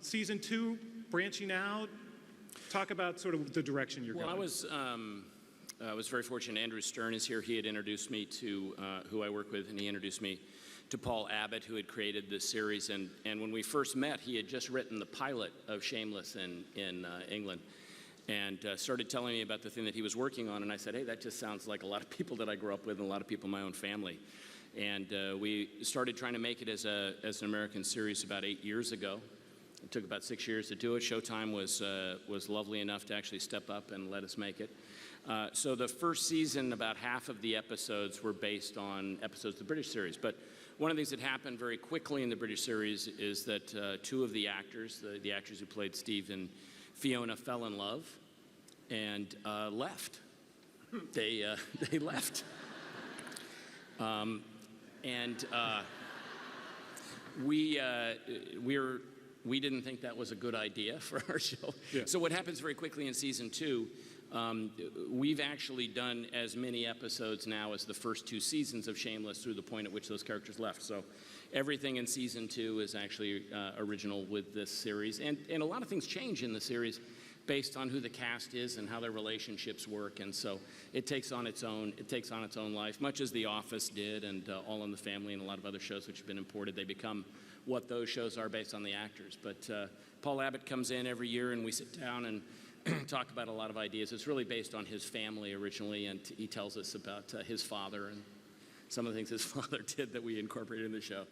Season 2, branching out. Talk about sort of the direction you're going. I was very fortunate. Andrew Stern is here. He had introduced me to who I work with, and he introduced me to Paul Abbott, who had created this series. And when we first met, he had just written the pilot of Shameless in England, and started telling me about the thing that he was working on. And I said, hey, that just sounds like a lot of people that I grew up with and a lot of people in my own family. And we started trying to make it as an American series about 8 years ago. It took about 6 years to do it. Showtime was lovely enough to actually step up and let us make it. So the first season, about half of the episodes were based on episodes of the British series. But one of the things that happened very quickly in the British series is that two of the actors, the actors who played Steve and Fiona, fell in love and left. They left. We didn't think that was a good idea for our show. Yeah. So what happens very quickly in season 2, we've actually done as many episodes now as the first 2 seasons of Shameless through the point at which those characters left. So everything in season 2 is actually original with this series. And a lot of things change in the series based on who the cast is and how their relationships work. And so it takes on its own life, much as The Office did, and All in the Family, and a lot of other shows which have been imported. They become what those shows are based on the actors. But Paul Abbott comes in every year, and we sit down and talk about a lot of ideas. It's really based on his family originally, and he tells us about his father and some of the things his father did that we incorporated in the show.